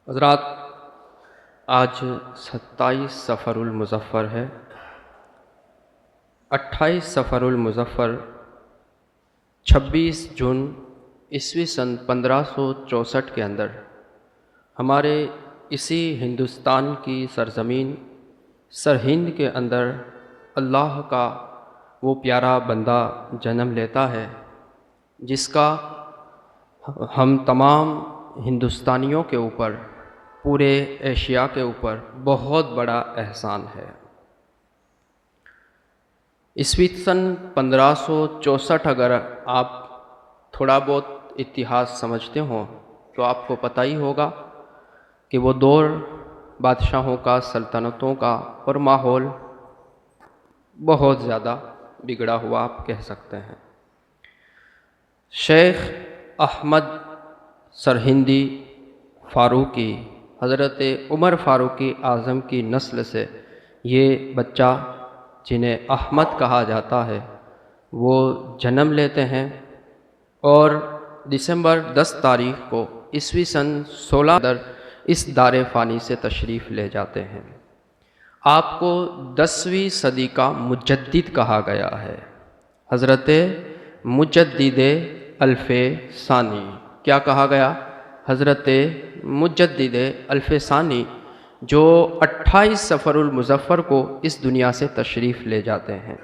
हज़रात, आज 27 सफ़रुल मुज़फ़्फ़र है। 28 सफ़रुल मुज़फ़्फ़र 26 जून ईस्वी सन 1564 के अंदर हमारे इसी हिंदुस्तान की सरज़मीन सरहिंद के अंदर अल्लाह का वो प्यारा बंदा जन्म लेता है, जिसका हम तमाम हिंदुस्तानियों के ऊपर, पूरे एशिया के ऊपर बहुत बड़ा एहसान है। ईस्वी सन 1564 अगर आप थोड़ा बहुत इतिहास समझते हो तो आपको पता ही होगा कि वो दौर बादशाहों का, सल्तनतों का और माहौल बहुत ज़्यादा बिगड़ा हुआ आप कह सकते हैं। शेख अहमद सरहिंदी फ़ारूकी, हज़रत उमर फ़ारूकी आज़म की नस्ल से ये बच्चा, जिन्हें अहमद कहा जाता है, वो जन्म लेते हैं और दिसंबर 10 तारीख़ को ईस्वी सन 16 इस दारे फ़ानी से तशरीफ़ ले जाते हैं। आपको 10वीं सदी का मुजद्दिद कहा गया है। हज़रत मुजद्दिद अल्फ़े सानी क्या कहा गया? हज़रत मुजद्दिद अल्फ़े सानी, जो 28 सफ़रुल मुज़फ़्फ़र को इस दुनिया से तशरीफ़ ले जाते हैं।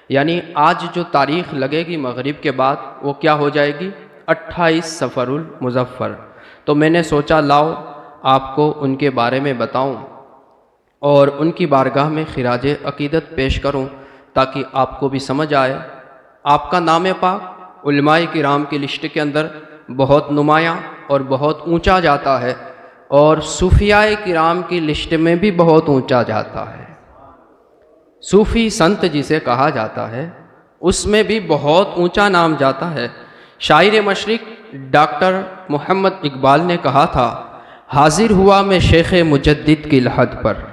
यानी आज जो तारीख़ लगेगी मग़रिब के बाद, वो क्या हो जाएगी? 28 सफ़रुल मुज़फ़्फ़र। तो मैंने सोचा लाओ आपको उनके बारे में बताऊं और उनकी बारगाह में खिराज अक़ीदत पेश करूं, ताकि आपको भी समझ आए। आपका नाम पाक उलमाए किराम की लिस्ट के अंदर बहुत नुमायाँ और बहुत ऊंचा जाता है, और सूफियाए किराम की लिस्ट में भी बहुत ऊंचा जाता है। सूफ़ी संत जिसे कहा जाता है, उसमें भी बहुत ऊंचा नाम जाता है। शायर मशरिक़ डॉक्टर मोहम्मद इकबाल ने कहा था, हाजिर हुआ मैं शेख मुजद्दिद की लहद पर,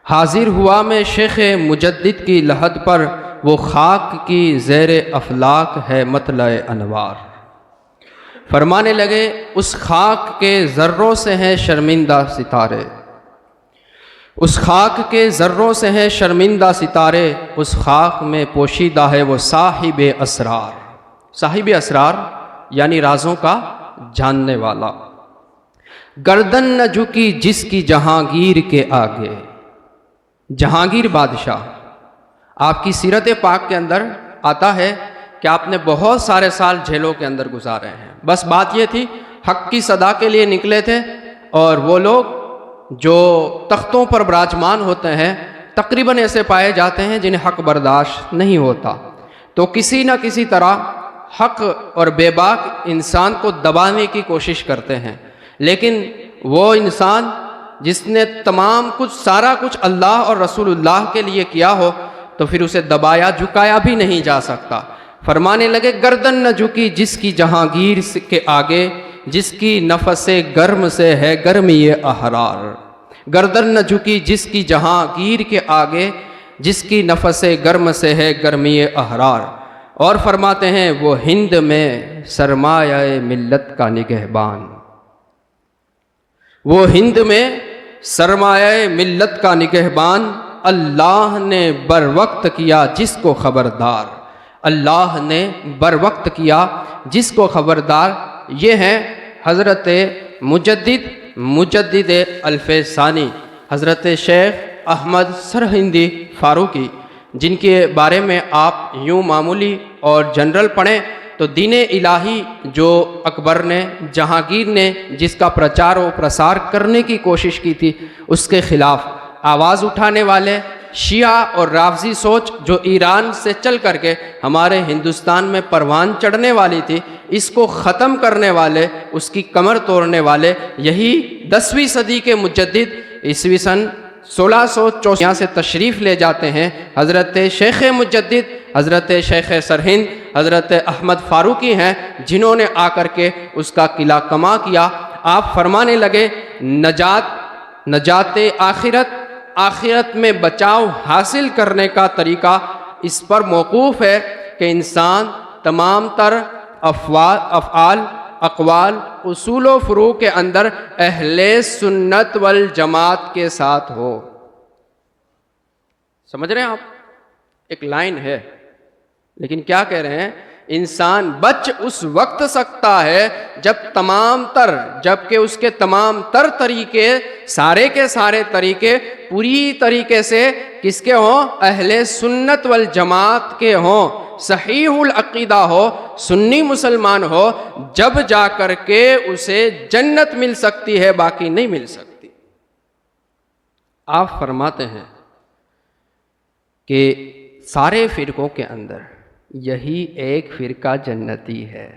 हाजिर हुआ मैं शेख मुजद्दिद की लहद पर, वो खाक की ज़ेर अफलाक है मतलए अनवार। फरमाने लगे उस खाक के ज़र्रों से हैं शर्मिंदा सितारे, उस खाक के ज़र्रों से हैं शर्मिंदा सितारे, उस खाक में पोशीदा है वो साहिब असरार। साहिब असरार यानी राज़ों का जानने वाला। गर्दन न झुकी जिसकी जहांगीर के आगे। जहांगीर बादशाह, आपकी सीरत पाक के अंदर आता है कि आपने बहुत सारे साल जेलों के अंदर गुजारे हैं। बस बात ये थी, हक की सदा के लिए निकले थे, और वो लोग जो तख्तों पर विराजमान होते हैं तकरीबन ऐसे पाए जाते हैं जिन्हें हक बर्दाश्त नहीं होता। तो किसी न किसी तरह हक और बेबाक इंसान को दबाने की कोशिश करते हैं, लेकिन वो इंसान जिसने तमाम कुछ, सारा कुछ अल्लाह और रसूलुल्लाह के लिए किया हो, तो फिर उसे दबाया झुकाया भी नहीं जा सकता। फरमाने लगे गर्दन न झुकी जिसकी जहांगीर के आगे, जिसकी नफसे गर्म से है गर्मी अहरार। गर्दन न झुकी जिसकी जहांगीर के आगे, जिसकी नफसे गर्म से है गर्मी अहरार। और फरमाते हैं वो हिंद में सरमाया मिल्लत का निगहबान, वो हिंद में सरमाया मिल्लत का निगहबान। अल्लाह ने बर वक्त किया जिसको खबरदार, अल्लाह ने बर वक्त किया जिसको खबरदार। ये हैं हज़रत मुजद्दिद अल्फ़े सानी, हज़रत शेख अहमद सरहिंदी फ़ारूकी, जिनके बारे में आप यूँ मामूली और जनरल पढ़ें तो दीन इलाही जो अकबर ने, जहांगीर ने जिसका प्रचार और प्रसार करने की कोशिश की थी, उसके ख़िलाफ़ आवाज़ उठाने वाले शिया और राफ़ज़ी सोच जो ईरान से चल करके हमारे हिंदुस्तान में परवान चढ़ने वाली थी, इसको ख़त्म करने वाले, उसकी कमर तोड़ने वाले, यही 10वीं सदी के मुजद्दिद ईस्वी सन 1664 से तशरीफ़ ले जाते हैं। हज़रत शेख मुजद्दिद, हज़रत शेख सरहिंद, हज़रत अहमद फ़ारूकी हैं, जिन्होंने आकर के उसका किला कमा किया। आप फरमाने लगे नजात आखिरत, आखिरत में बचाव हासिल करने का तरीका इस पर मौकूफ़ है कि इंसान तमाम तर अफ़आल अक़वाल उसूल व फ़ुरू के अंदर अहले सुन्नत वल जमात के साथ हो। समझ रहे हैं आप? एक लाइन है, लेकिन क्या कह रहे हैं, इंसान बच उस वक्त सकता है जबकि उसके तमाम तर तरीके, सारे के सारे तरीके पूरी तरीके से किसके हों? अहले सुन्नत वल जमात के हों, सहीहुल अकीदा हो, सुन्नी मुसलमान हो, जब जा कर के उसे जन्नत मिल सकती है, बाकी नहीं मिल सकती। आप फरमाते हैं कि सारे फिरकों के अंदर यही एक फिरका जन्नती है।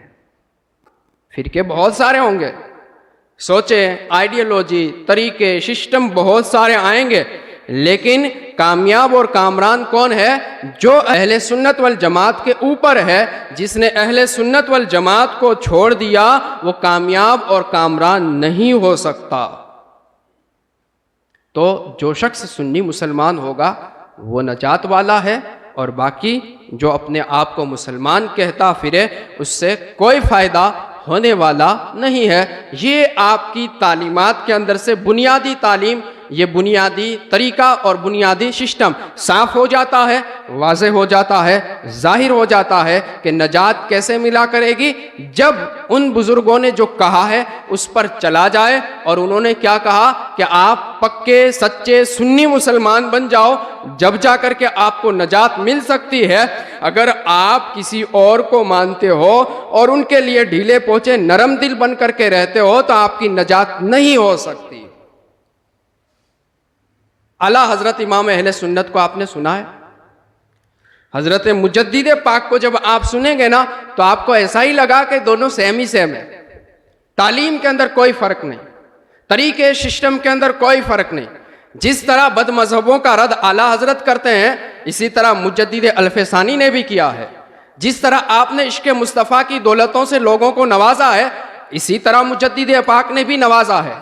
फिरके बहुत सारे होंगे, सोचें, आइडियोलॉजी, तरीके, सिस्टम बहुत सारे आएंगे, लेकिन कामयाब और कामरान कौन है? जो अहले सुन्नत वल जमात के ऊपर है। जिसने अहले सुन्नत वल जमात को छोड़ दिया वो कामयाब और कामरान नहीं हो सकता। तो जो शख्स सुन्नी मुसलमान होगा वो नजात वाला है, और बाकी जो अपने आप को मुसलमान कहता फिरे उससे कोई फ़ायदा होने वाला नहीं है। ये आपकी तालीमात के अंदर से बुनियादी तालीम, ये बुनियादी तरीका और बुनियादी सिस्टम साफ हो जाता है, वाज़ेह हो जाता है, जाहिर हो जाता है कि नजात कैसे मिला करेगी। जब उन बुज़ुर्गों ने जो कहा है उस पर चला जाए, और उन्होंने क्या कहा कि आप पक्के सच्चे सुन्नी मुसलमान बन जाओ, जब जा कर के आपको नजात मिल सकती है। अगर आप किसी और को मानते हो और उनके लिए ढीले पोचे नरम दिल बन करके रहते हो तो आपकी नजात नहीं हो सकती। आला हजरत इमाम अहले सुन्नत को आपने सुना है? हजरत मुजद्दिद पाक को जब आप सुनेंगे ना तो आपको ऐसा ही लगा कि दोनों सेम ही सेम है। तालीम के अंदर कोई फर्क नहीं, तरीके सिस्टम के अंदर कोई फर्क नहीं। जिस तरह बद मजहबों का रद्द आला हजरत करते हैं, इसी तरह मुजद्दिद अल्फसानी ने भी किया है। जिस तरह आपने इश्क़ मुस्तफ़ा की दौलतों से लोगों को नवाजा है, इसी तरह मुजद्दिद पाक ने भी नवाजा है।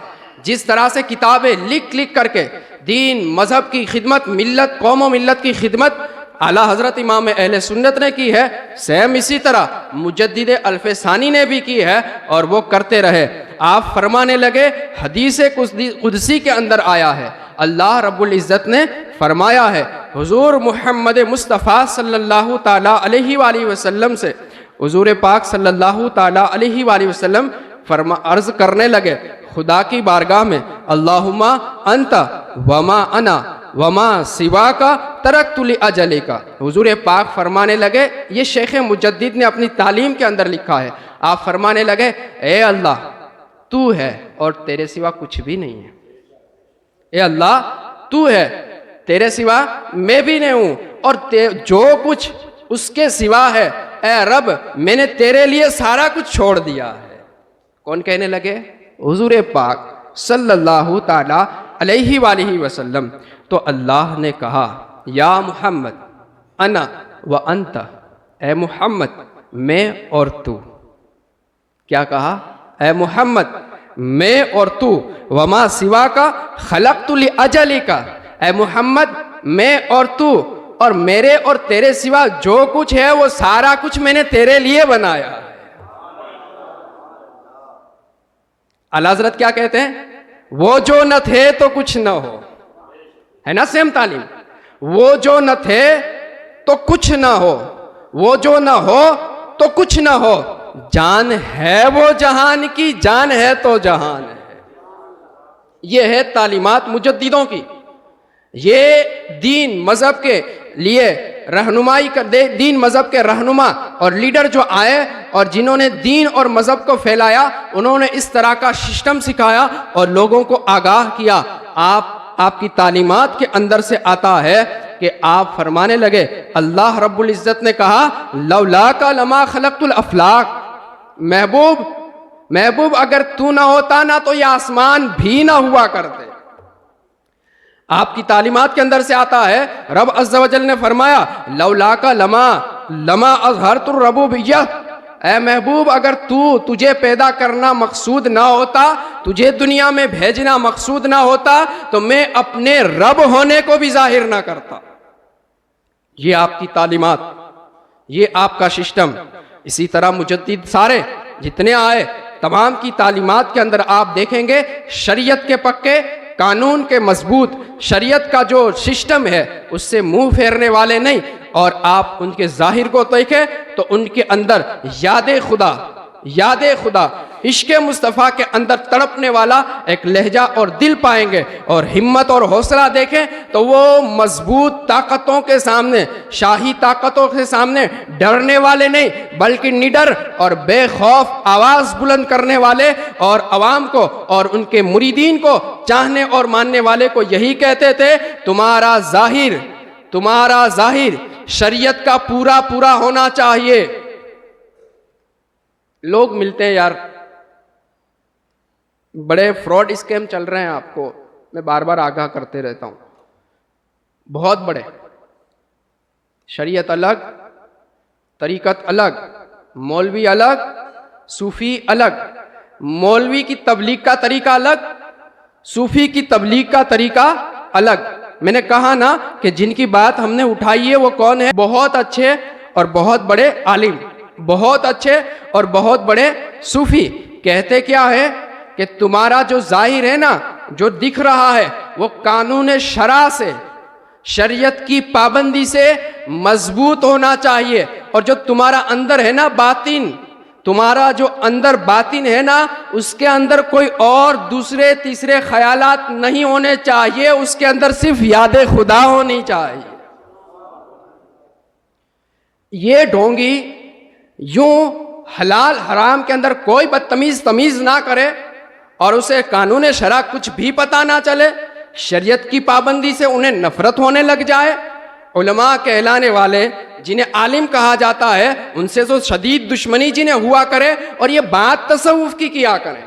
जिस तरह से किताबें लिख लिख करके दीन मजहब की खिदमत, मिल्लत कौम व मिल्लत की खिदमत आला हजरत इमाम अहले सुन्नत ने की है, सेम इसी तरह मुजद्दिद अल्फसानी ने भी की है, और वो करते रहे। आप फरमाने लगे, हदीस कुदसी के अंदर आया है, अल्लाह रब्बुल इज़्ज़त ने फरमाया है, हुजूर मुहम्मद मुस्तफ़ा सल्लल्लाहु ताला अलैहि वसल्लम से, हुजूर पाक सल्लल्लाहु ताला अलैहि वसल्लम अर्ज़ करने लगे खुदा की बारगाह में, अल्लाहुम्मा अंता वमा अना वमा सिवा का तरक्तु लि अजली का। हुजूर पाक फरमाने लगे, ये शेख मुजद्दिद ने अपनी तालीम के अंदर लिखा है। आप फरमाने लगे, ए अल्लाह तू है और तेरे सिवा कुछ भी नहीं है। ए अल्लाह तू है, तेरे सिवा मैं भी नहीं हूं, और जो कुछ उसके सिवा है, ए रब मैंने तेरे लिए सारा कुछ छोड़ दिया है। कौन कहने लगे? हुजूर पाक सल्लल्लाहु ताला अलैहि वसल्लम। तो अल्लाह ने कहा, या मुहम्मद अना व अंता, ए मुहम्मद मैं और तू। क्या कहा? ए मुहम्मद मैं और तू, वमा सिवा का खलक़तु लि अजली का। ए मुहम्मद मैं और तू, और मेरे और तेरे सिवा जो कुछ है वो सारा कुछ मैंने तेरे लिए बनाया। आला हज़रत क्या कहते हैं? वो जो न थे तो कुछ न हो, है ना सेम तालीम। वो जो न थे तो कुछ न हो, वो जो न हो तो कुछ न हो, जान है वो जहान की, जान है तो जहान है। ये है तालीमात मुजद्दिदों की। ये दीन मजहब के लिए रहनुमाई कर दे, दीन मजहब के रहनुमा और लीडर जो आए और जिन्होंने दीन और मजहब को फैलाया, उन्होंने इस तरह का सिस्टम सिखाया और लोगों को आगाह किया। आपकी तालीमात के अंदर से आता है कि आप फरमाने लगे, अल्लाह रब्बुल इज़्ज़त ने कहा, लौला का लमा खलक़तुल अफलाक। महबूब अगर तू ना होता ना तो ये आसमान भी ना हुआ करते। आपकी तालीमात के अंदर से आता है, रब अज़्ज़ व जल ने फरमाया, लौला का लमा अज़हरतुर रबूबिय्या। ऐ महबूब अगर तुझे पैदा करना मकसूद ना होता, तुझे दुनिया में भेजना मकसूद ना होता, तो मैं अपने रब होने को भी जाहिर ना करता। ये आपकी तालीमात, ये आपका सिस्टम। इसी तरह मुजद्दिद सारे जितने आए तमाम की तालीमात के अंदर आप देखेंगे शरीयत के पक्के, कानून के मजबूत, शरीयत का जो सिस्टम है उससे मुंह फेरने वाले नहीं। और आप उनके जाहिर को देखें तो उनके अंदर याद खुदा, इश्क मुस्तफ़ा के अंदर तड़पने वाला एक लहजा और दिल पाएंगे। और हिम्मत और हौसला देखें तो वो मजबूत ताकतों के सामने, शाही ताकतों के सामने डरने वाले नहीं, बल्कि निडर और बेखौफ आवाज़ बुलंद करने वाले, और अवाम को और उनके मुरीदीन को, चाहने और मानने वाले को यही कहते थे, तुम्हारा जाहिर शरीयत का पूरा पूरा होना चाहिए। लोग मिलते हैं यार, बड़े फ्रॉड स्कैम चल रहे हैं, आपको मैं बार बार आगाह करते रहता हूं, बहुत बड़े। शरीयत अलग, तरीकत अलग, मौलवी अलग, सूफी अलग। मौलवी की तबलीग का तरीका अलग, सूफी की तबलीग का तरीका अलग। मैंने कहा ना कि जिनकी बात हमने उठाई है वो कौन है? बहुत अच्छे और बहुत बड़े आलिम, बहुत अच्छे और बहुत बड़े सूफी। कहते क्या है कि तुम्हारा जो जाहिर है ना, जो दिख रहा है, वो कानून शरा से, शरीयत की पाबंदी से मजबूत होना चाहिए। और जो तुम्हारा अंदर है ना बातिन, तुम्हारा जो अंदर बातिन है ना, उसके अंदर कोई और दूसरे तीसरे ख्यालात नहीं होने चाहिए, उसके अंदर सिर्फ याद खुदा होनी चाहिए। ये ढोंगी यूं हलाल हराम के अंदर कोई तमीज ना करे और उसे कानून शरा कुछ भी पता ना चले, शरीयत की पाबंदी से उन्हें नफरत होने लग जाए। उलमा कहलाने वाले, जिन्हें आलिम कहा जाता है, उनसे तो शदीद दुश्मनी जिन्हें हुआ करे, और ये बात तसव्वुफ की किया करें,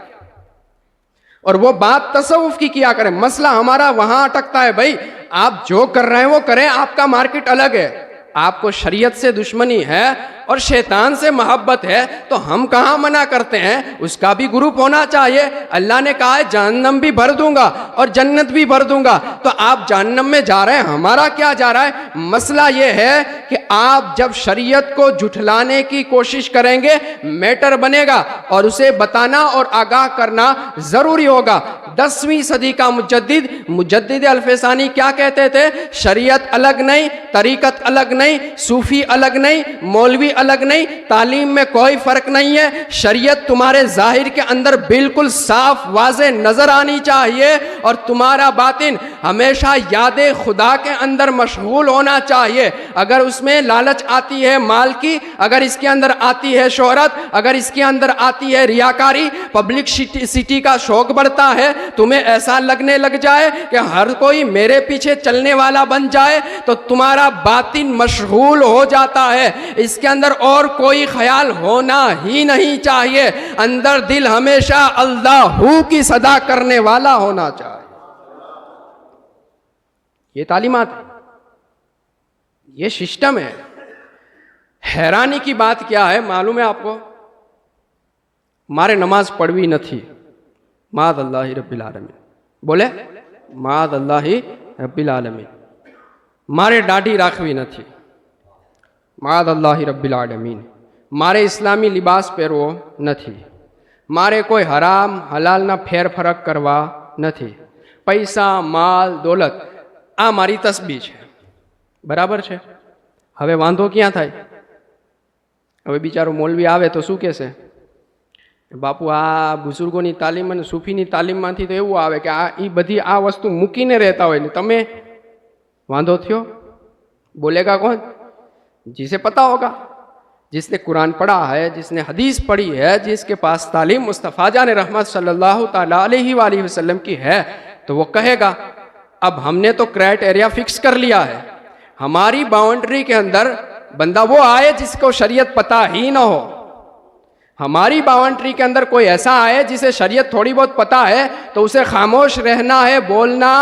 और वो बात तसव्वुफ की किया करें। मसला हमारा वहां अटकता है, भाई आप जो कर रहे हैं वो करें, आपका मार्केट अलग है। आपको शरीयत से दुश्मनी है और शैतान से मोहब्बत है, तो हम कहाँ मना करते हैं, उसका भी ग्रुप होना चाहिए। अल्लाह ने कहा है जहन्नम भी भर दूंगा और जन्नत भी भर दूंगा, तो आप जहन्नम में जा रहे हैं, हमारा क्या जा रहा है? मसला ये है कि आप जब शरीयत को झुठलाने की कोशिश करेंगे, मैटर बनेगा और उसे बताना और आगाह करना जरूरी होगा। 10वीं सदी का मुजद्दिद अल-फसानी क्या कहते थे? शरीयत अलग नहीं, तरीकत अलग नहीं, सूफी अलग नहीं, मौलवी अलग नहीं, तालीम में कोई फर्क नहीं है। शरीयत तुम्हारे जाहिर के अंदर बिल्कुल साफ वाज़े नजर आनी चाहिए, और तुम्हारा बातिन हमेशा याद खुदा के अंदर मशगूल होना चाहिए। अगर उसमें लालच आती है माल की, अगर इसके अंदर आती है शोहरत, अगर इसके अंदर आती है रियाकारी, पब्लिसिटी का शौक बढ़ता है, तुम्हें ऐसा लगने लग जाए कि हर कोई मेरे पीछे चलने वाला बन जाए, तो तुम्हारा बातिन मशगूल हो जाता है। इसके अंदर और कोई ख्याल होना ही नहीं चाहिए। अंदर दिल हमेशा अल्लाहू की सदा करने वाला होना चाहिए। ये तालीमात है, ये सिस्टम है। हैरानी की बात क्या है मालूम है आपको? मारे नमाज पढ़वी नहीं, माद अल्लाह रब्बिल आलमीन, बोले माद अल्लाह रब्बिल आलमीन। मारे दाढ़ी राखवी नहीं, माद अल्लाह रब्बिल आलमीन। मारे इस्लामी लिबास પહેરવો નથી, मारे कोई हराम हलाल ना फेर फरक करवा नहीं। पैसा माल दौलत आ मारी तस्बीह है, बराबर है। હવે વાંધો ક્યાં થાય? હવે બિચારો મૌલવી આવે તો શું કહેશે? બાપુ આ બુઝુર્ગોની તાલીમ અને સૂફીની તાલીમમાંથી તો એવું આવે કે એ બધી આ વસ્તુ મૂકીને રહેતા હોય ને તમે વાંધો થયો? बोलेगा कौन? जिसे पता होगा, जिसने कुरान पढ़ा है, जिसने हदीस पढ़ी है, जिसके पास तालीम मुस्तफ़ा जान रहमत सल्लल्लाहु ताला अलैहि वसल्लम की है, तो वो कहेगा अब हमने तो क्राइटेरिया फिक्स कर लिया है, हमारी बाउंड्री के अंदर बंदा वो आए जिसको शरीयत पता ही ना हो। हमारी बाउंड्री के अंदर कोई ऐसा आए जिसे शरीयत थोड़ी बहुत पता है, तो उसे खामोश रहना है, बोलना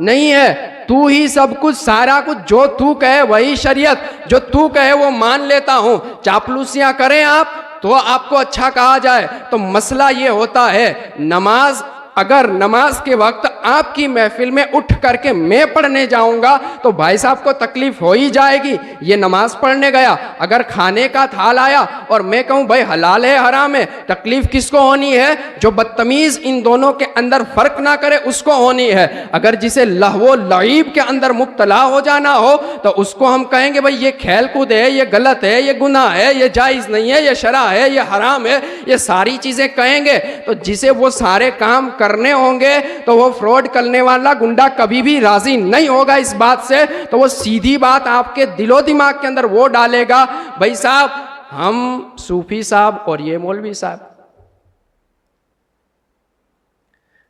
नहीं है। तू ही सब कुछ, सारा कुछ, जो तू कहे वही शरीयत, जो तू कहे वो मान लेता हूं। चापलूसियां करें आप तो आपको अच्छा कहा जाए। तो मसला ये होता है, नमाज, अगर नमाज के वक्त आपकी महफिल में उठ करके मैं पढ़ने जाऊंगा तो भाई साहब को तकलीफ हो ही जाएगी। ये नमाज पढ़ने गया, अगर खाने का थाल आया और मैं कहूं भाई हलाल है हराम है, तकलीफ किसको होनी है? जो बदतमीज इन दोनों के अंदर फर्क ना करे उसको होनी है। अगर जिसे लहवो लईब के अंदर मुब्तला हो जाना हो तो उसको हम कहेंगे भाई ये खेल कूद है, ये गलत है, ये गुनाह है, ये जायज नहीं है, ये शरा है, ये हराम है, ये सारी चीजें कहेंगे। तो जिसे वो सारे काम करने होंगे तो वो फ्रॉड करने वाला गुंडा कभी भी राजी नहीं होगा इस बात से। तो वो सीधी बात आपके दिलो दिमाग के अंदर वो डालेगा, भाई साहब हम सूफी साहब और ये मौलवी साहब,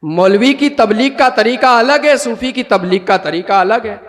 मौलवी की तबलीग का तरीका अलग है, सूफी की तबलीग का तरीका अलग है।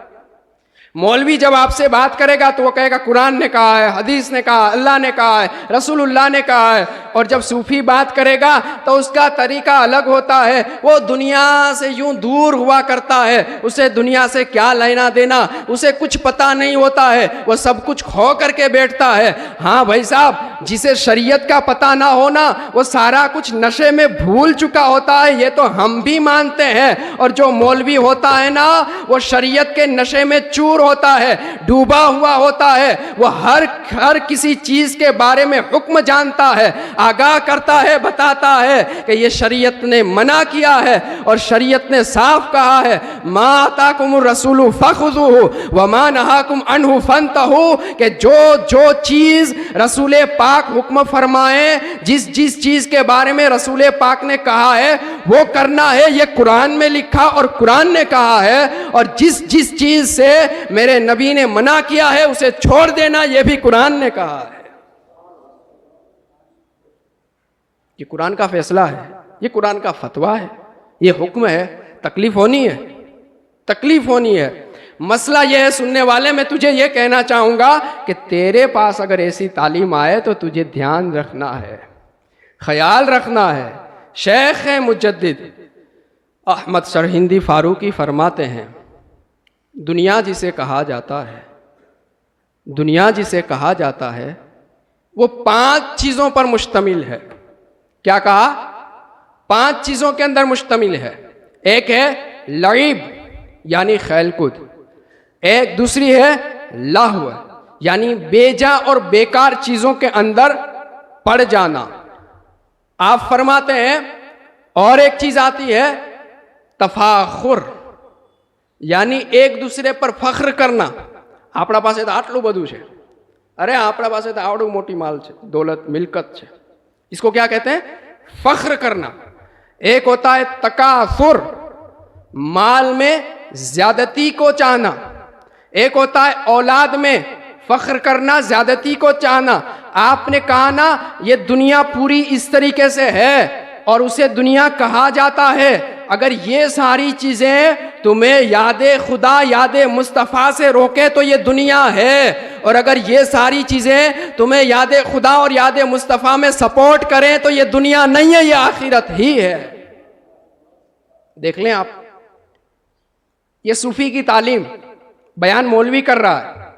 मौलवी जब आपसे बात करेगा तो वो कहेगा कुरान ने कहा है, हदीस ने कहा, अल्लाह ने कहा है, रसूलुल्लाह ने कहा है। और जब सूफी बात करेगा तो उसका तरीका अलग होता है। वो दुनिया से यूं दूर हुआ करता है, उसे दुनिया से क्या लेना देना, उसे कुछ पता नहीं होता है, वो सब कुछ खो करके बैठता है। हाँ भाई साहब, जिसे शरीयत का पता ना होना वो सारा कुछ नशे में भूल चुका होता है, ये तो हम भी मानते हैं। और जो मौलवी होता है ना वो शरीयत के नशे में चूर होता है, डूबा हुआ होता है। वो हर किसी चीज के बारे में हुक्म जानता है, आगाह करता है, बताता है कि ये शरीयत ने मना किया है और शरीयत ने साफ कहा है, मा आताकुमुर रसूलु फखुज़ूहु व मा नहाकुम अन्हु फंतहू, कि जो चीज रसूल पाक हुक्म फरमाए, जिस चीज के बारे में रसूल पाक ने कहा है वो करना है, ये कुरान में लिखा और कुरान ने कहा है। और जिस चीज से मेरे नबी ने मना किया है उसे छोड़ देना, यह भी कुरान ने कहा है। ये कुरान का फैसला है, ये कुरान का फतवा है, ये हुक्म है। तकलीफ होनी है, तकलीफ होनी है। मसला यह है सुनने वाले, मैं तुझे यह कहना चाहूंगा कि तेरे पास अगर ऐसी तालीम आए तो तुझे ध्यान रखना है, ख्याल रखना है। शेख है मुजद्दिद अहमद सरहिंदी फारूकी फरमाते हैं, दुनिया जिसे कहा जाता है, दुनिया जिसे कहा जाता है वो 5 चीजों पर मुश्तमिल है। क्या कहा? 5 चीजों के अंदर मुश्तमिल है। एक है लईब यानी खेलकूद, एक दूसरी है लहव यानी बेजा और बेकार चीजों के अंदर पड़ जाना। आप फरमाते हैं और एक चीज आती है तफाखुर यानी एक दूसरे पर फख्र करना। આપણા પાસે તો આટલું બધું છે, अरे આપણા પાસે તો આવડું મોટી માલ છે, दौलत मिलकत છે, इसको क्या कहते हैं? फख्र करना। एक होता है तकासुर, माल में ज्यादती को चाहना। एक होता है औलाद में फख्र करना, ज्यादती को चाहना। आपने कहा ना ये दुनिया पूरी इस तरीके से है और उसे दुनिया कहा जाता है। अगर ये सारी चीजें तुम्हें यादे खुदा यादे मुस्तफ़ा से रोके तो ये दुनिया है, और अगर ये सारी चीजें तुम्हें यादे खुदा और यादे मुस्तफ़ा में सपोर्ट करें तो ये दुनिया नहीं है, ये आखिरत ही है। देख लें आप, ये सूफी की तालीम बयान मौलवी कर रहा है।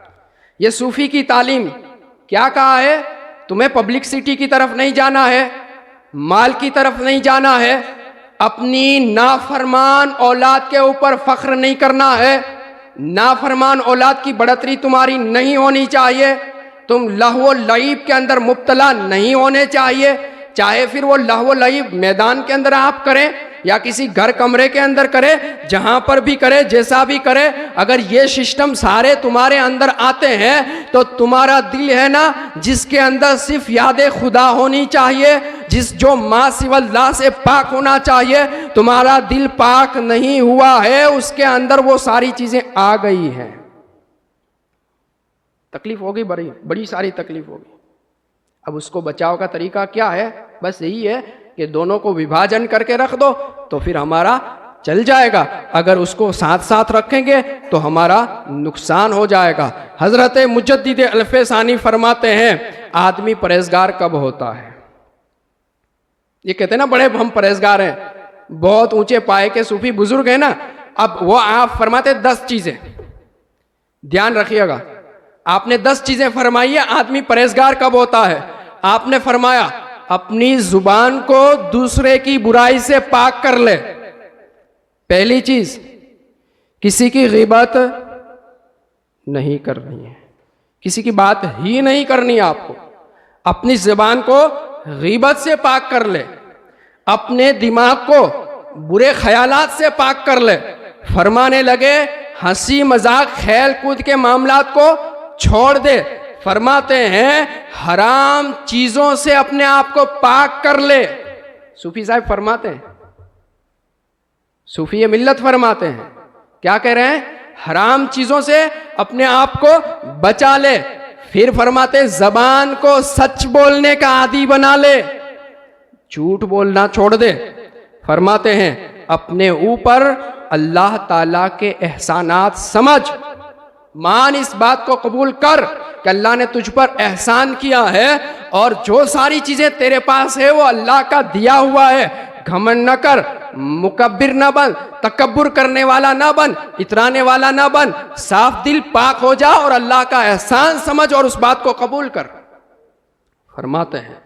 ये सूफी की तालीम क्या कहा है? तुम्हें पब्लिसिटी की तरफ नहीं जाना है, माल की तरफ नहीं जाना है, अपनी नाफरमान औलाद के ऊपर फख्र नहीं करना है, नाफरमान औलाद की बढ़तरी तुम्हारी नहीं होनी चाहिए, तुम लहव लईब के अंदर मुब्तला नहीं होने चाहिए। चाहे फिर वो लहव लईब मैदान के अंदर आप करें या किसी घर कमरे के अंदर करें, जहां पर भी करे, जैसा भी करे, अगर ये सिस्टम सारे तुम्हारे अंदर आते हैं तो तुम्हारा दिल है ना जिसके अंदर सिर्फ याद खुदा होनी चाहिए, जो माँ सिवल्लाह से पाक होना चाहिए, तुम्हारा दिल पाक नहीं हुआ है, उसके अंदर वो सारी चीजें आ गई हैं। तकलीफ होगी, बड़ी सारी तकलीफ होगी। अब उसको बचाव का तरीका क्या है? बस यही है कि दोनों को विभाजन करके रख दो तो फिर हमारा चल जाएगा। अगर उसको साथ साथ रखेंगे तो हमारा नुकसान हो जाएगा। हजरत मुजद्दिद अल्फसानी फरमाते हैं, आदमी परहेजगार कब होता है? ये कहते हैं ना बड़े हम परहेजगार हैं, बहुत ऊंचे पाए के सूफी बुजुर्ग हैं ना। अब वो आप फरमाते 10 चीजें, ध्यान रखिएगा। आपने 10 चीजें फरमाई है, आदमी परहेजगार कब होता है? आपने फरमाया अपनी जुबान को दूसरे की बुराई से पाक कर ले, पहली चीज, किसी की ग़ीबत नहीं करनी है, किसी की बात ही नहीं करनी है आपको। अपनी ज़बान को ग़ीबत से पाक कर ले, अपने दिमाग को बुरे ख्यालात से पाक कर ले। फरमाने लगे हंसी मजाक खेल कूद के मामलात को छोड़ दे। फरमाते हैं हराम चीजों से अपने आप को पाक कर ले। सूफी साहब फरमाते हैं, सूफी मिल्लत फरमाते हैं, क्या कह रहे हैं? हराम चीजों से अपने आप को बचा ले। फिर फरमाते जबान को सच बोलने का आदी बना ले, झूठ बोलना छोड़ दे। फरमाते हैं अपने ऊपर अल्लाह ताला के एहसानात समझ, मान इस बात को कबूल कर कि अल्लाह ने तुझ पर एहसान किया है और जो सारी चीजें तेरे पास है वो अल्लाह का दिया हुआ है। घमंड न कर, मुकब्बिर न बन, तकब्बुर करने वाला ना बन, इतराने वाला ना बन। साफ दिल पाक हो जा और अल्लाह का एहसान समझ और उस बात को कबूल कर। फरमाते हैं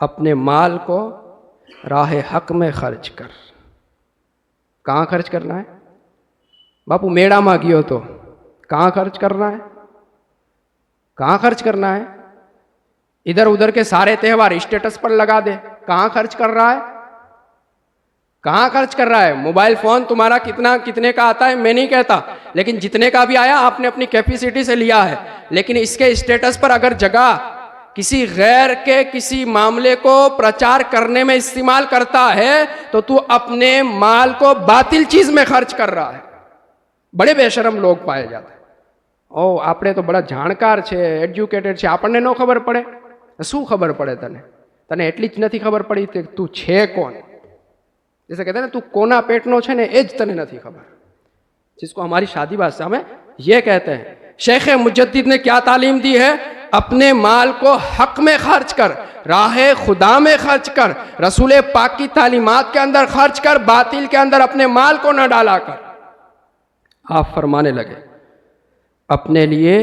अपने माल को राह हक में खर्च कर। कहाँ खर्च करना है बापू? मेड़ा मांगियो तो कहाँ खर्च करना है? कहाँ खर्च करना है? इधर उधर के सारे त्योहार स्टेटस पर लगा दे। कहाँ खर्च कर रहा है? कहाँ खर्च कर रहा है? मोबाइल फोन तुम्हारा कितने का आता है मैं नहीं कहता, लेकिन जितने का भी आया आपने अपनी कैपेसिटी से लिया है। लेकिन इसके स्टेटस पर अगर जगह किसी गैर के किसी मामले को प्रचार करने में इस्तेमाल करता है तो तू अपने माल को बातिल चीज में खर्च कर रहा है। बड़े बेशरम लोग पाए जाते हैं। ओ आपने तो बड़ा જાણકાર છે, એડ્યુકેટેડ છે, આપણને ન ખબર પડે? શું ખબર પડે તને? તને એટલી જ નથી ખબર પડી કે તું છે કોણ? जैसे कहते हैं ना तू कोना पेटनो छे ने ए ज तने नहीं खबर, जिसको हमारी शादी बात से हमें ये कहते हैं। शेख मुजद्दिद ने क्या तालीम दी है? अपने माल को हक में खर्च कर, राह खुदा में खर्च कर, रसूल पाक की तालीमात के अंदर खर्च कर, बातिल के अंदर अपने माल को न डाला कर। आप फरमाने लगे अपने लिए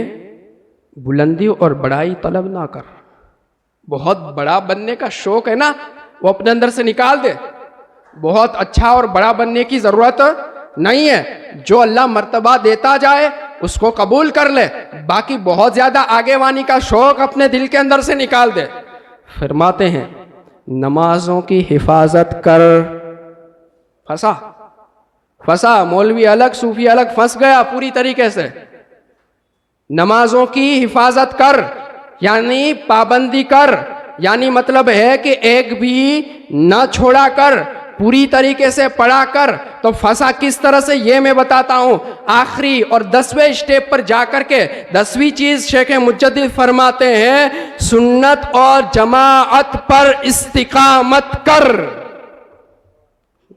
बुलंदी और बड़ाई तलब ना कर। बहुत बड़ा बनने का शौक है ना, वो अपने अंदर से निकाल दे। बहुत अच्छा और बड़ा बनने की जरूरत नहीं है। जो अल्लाह मर्तबा देता जाए उसको कबूल कर ले। बाकी बहुत ज्यादा आगे वानी का शौक अपने दिल के अंदर से निकाल दे। फरमाते हैं नमाजों की हिफाजत कर। फंसा मौलवी अलग सूफी अलग, फंस गया पूरी तरीके से। नमाजों की हिफाजत कर यानी पाबंदी कर, यानी मतलब है कि एक भी न छोड़ा कर, पूरी तरीके से पढ़ा कर। तो फंसा किस तरह से ये मैं बताता हूं। आखिरी और 10वें स्टेप पर जाकर के 10वीं चीज शेख मुजद्दिद फरमाते हैं सुन्नत और जमाअत पर इस्तिकामत कर।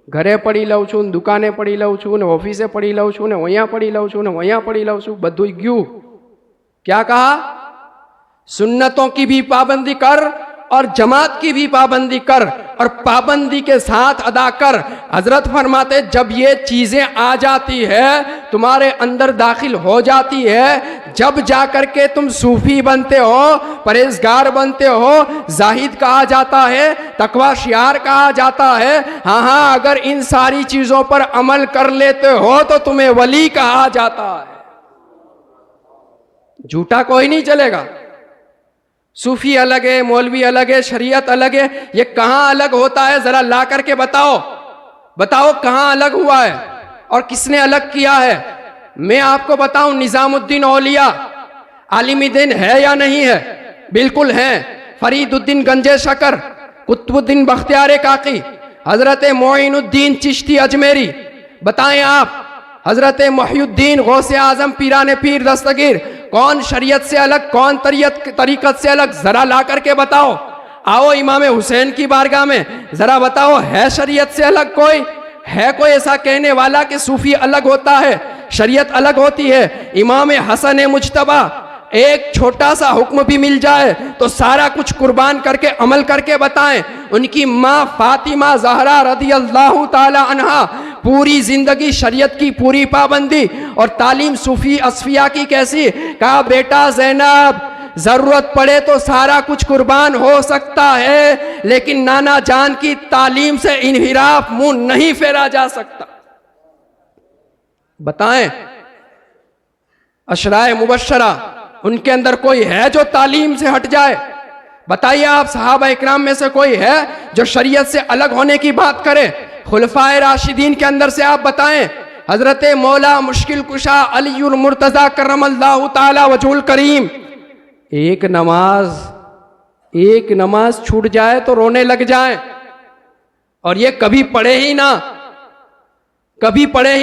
घरे पढ़ी लઉં છું, दुकाने पढ़ी लઉં છું, ऑफिसे पढ़ी लઉં છું, वहीं पढ़ी लઉં છું, वहीं पढ़ी लઉં છું, બધું ગયું। क्या कहा? सुन्नतों की भी पाबंदी कर और जमात की भी पाबंदी कर और पाबंदी के साथ अदा कर। हजरत फरमाते जब ये चीजें आ जाती है, तुम्हारे अंदर दाखिल हो जाती है, जब जाकर के तुम सूफी बनते हो, परहेजगार बनते हो, जाहिद कहा जाता है, तकवा शियार कहा जाता है। हाँ, अगर इन सारी चीजों पर अमल कर लेते हो तो तुम्हें वली कहा जाता है। झूठा कोई नहीं चलेगा। सूफी अलग है, मौलवी अलग है, शरीयत अलग है। ये कहां अलग होता है जरा ला करके बताओ कहां अलग हुआ है और किसने अलग किया है? मैं आपको बताऊं, निजामुद्दीन औलिया आलिमी दिन है या नहीं है? बिल्कुल है। फरीदुद्दीन गंजे शकर, कुतुबुद्दीन बख्तियार काकी, हजरत मोइनुद्दीन चिश्ती अजमेरी, बताएं आप हजरत मोहिउद्दीन गौसे आजम पीराने पीर दस्तगीर, कौन शरीयत से अलग, कौन तरीकत से अलग? जरा ला करके बताओ। आओ इमाम हुसैन की बारगाह में, जरा बताओ है शरीयत से अलग कोई? है कोई ऐसा कहने वाला कि सूफी अलग होता है, शरीयत अलग होती है? इमाम हसन मुज्तबा एक छोटा सा हुक्म भी मिल जाए तो सारा कुछ कुर्बान करके अमल करके बताएं। उनकी माँ फातिमा ज़हरा रदियल्लाहु ताला अन्हा पूरी जिंदगी शरीयत की पूरी पाबंदी और तालीम सूफी असफिया की कैसी? कहा बेटा ज़ैनब जरूरत पड़े तो सारा कुछ कुर्बान हो सकता है, लेकिन नाना जान की तालीम से इनहिराफ मुंह नहीं फेरा जा सकता। बताएं, अशराए मुबश्शरा उनके अंदर कोई है जो तालीम से हट जाए? बताइए आप, सहाबा इकराम में से कोई है जो शरीयत से अलग होने की बात करे? खुलफाए राशिदीन के अंदर से आप बताएं, हजरत मौला मुश्किल कुशा अलीउल मुर्तजा करमल्लाहु ताला वजहुल करीम, एक नमाज छूट जाए तो रोने लग जाए, और ये कभी पढ़े ही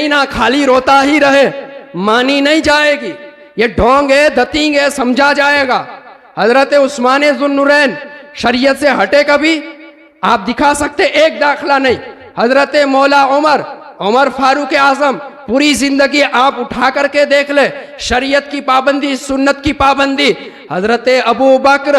ना, खाली रोता ही रहे, मानी नहीं जाएगी। ये ढोंग है, दतिंग है, समझा जाएगा। हजरत उस्मान ज़ुन्नुरैन शरीयत से हटे कभी? आप दिखा सकते एक दाखला नहीं। हजरत मौला उमर फारूक आजम, पूरी जिंदगी आप उठा करके देख ले, शरीयत की पाबंदी, सुन्नत की पाबंदी। हजरत अबू बकर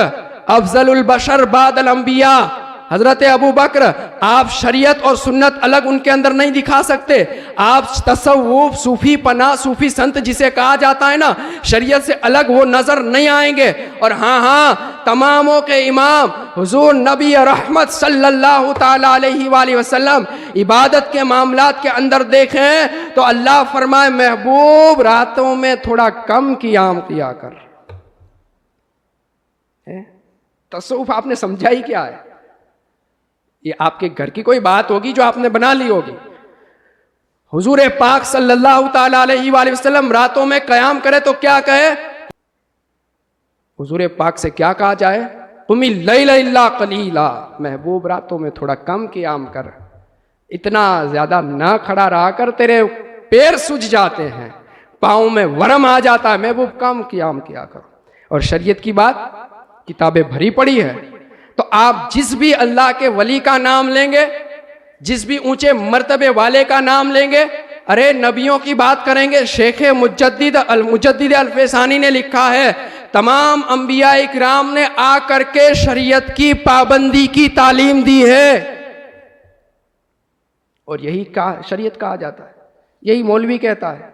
अफजलुल बशर बादल अंबिया, हजरत अबू बकर, आप शरीयत और सुन्नत अलग उनके अंदर नहीं दिखा सकते। आप तसव्वुफ, सूफी पना, सूफी संत जिसे कहा जाता है ना, शरीयत से अलग वो नजर नहीं आएंगे। और हाँ, तमामों के इमाम हुजूर नबी रहमत सल्लल्लाहु ताला अलैहि वसल्लम इबादत के मामलात के अंदर देखें तो अल्लाह फरमाए, महबूब रातों में थोड़ा कम क़ियाम किया कर। तसव्वुफ आपने समझा ही क्या है? ये आपके घर की कोई बात होगी जो आपने बना ली होगी। हुजूर पाक सल्लल्लाहु ताला अलैहि वसल्लम रातों में क़याम करे तो क्या कहे? हुजूर पाक से क्या कहा जाए? कुमी लैला इल्ला कलीला, महबूब रातों में थोड़ा कम क़याम कर, इतना ज्यादा ना खड़ा रहा कर, तेरे पैर सूझ जाते हैं, पाँव में वरम आ जाता है, महबूब कम क़याम किया करो। और शरीयत की बात किताबें भरी पड़ी है, तो आप जिस भी अल्लाह के वली का नाम लेंगे, जिस भी ऊंचे मर्तबे वाले का नाम लेंगे, अरे नबियों की बात करेंगे, शेख मुजद्दिद अल-फैसानी ने लिखा है, तमाम अंबिया इकराम ने आ करके शरीयत की पाबंदी की तालीम दी है, और यही शरीयत कहा जाता है, यही मौलवी कहता है,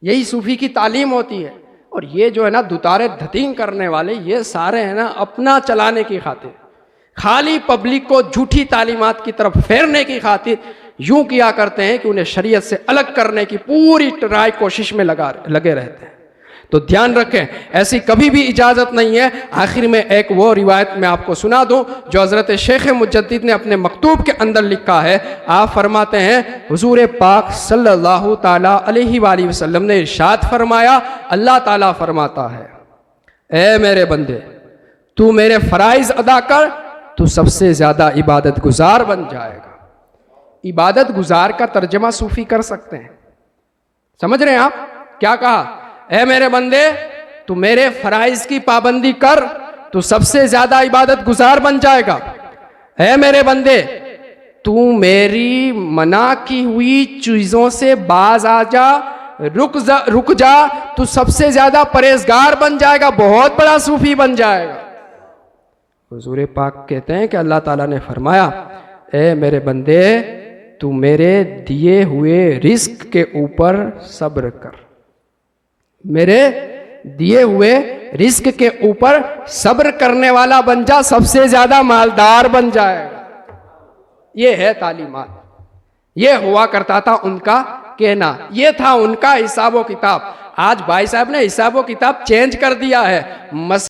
यही सूफी की तालीम होती है। और ये जो है ना दुतारे धतिंग करने वाले, ये सारे हैं ना अपना चलाने की खातिर, खाली पब्लिक को झूठी तालीमात की तरफ फेरने की खातिर यूं किया करते हैं कि उन्हें शरीयत से अलग करने की पूरी ट्राई कोशिश में लगे रहते हैं। तो ध्यान रखें, ऐसी कभी भी इजाज़त नहीं है। आखिर में एक वो रिवायत मैं आपको सुना दूं जो हज़रत शेख मुजद्दिद ने अपने मकतूब के अंदर लिखा है। आप फरमाते हैं, हुजूर पाक सल्लल्लाहु ताला अलैहि वसल्लम ने इरशाद फरमाया, अल्लाह ताला फरमाता है, ए मेरे बंदे, तू मेरे फ़राइज़ अदा कर, तू सबसे ज़्यादा इबादत गुजार बन जाएगा। इबादत गुजार का तर्जमा सूफी कर सकते हैं, समझ रहे हैं आप? क्या कहा? ऐ मेरे बंदे, तू मेरे फराइज की पाबंदी कर, तू सबसे ज्यादा इबादत गुजार बन जाएगा। ऐ मेरे बंदे, तू मेरी मना की हुई चीजों से बाज आ जा, रुक जा, तू सबसे ज्यादा परहेजगार बन जाएगा, बहुत बड़ा सूफी बन जाएगा। हुजूर पाक कहते हैं कि अल्लाह ताला ने फरमाया, ए मेरे बंदे, तू मेरे दिए हुए रिस्क के ऊपर सब्र कर, मेरे दिए हुए रिस्क के ऊपर सब्र करने वाला बन जा, सबसे ज्यादा मालदार बन जाएगा। ये है तालीमात, ये हुआ करता था उनका कहना, ये था उनका हिसाब व किताब। आज भाई साहब ने हिसाब व किताब चेंज कर दिया है।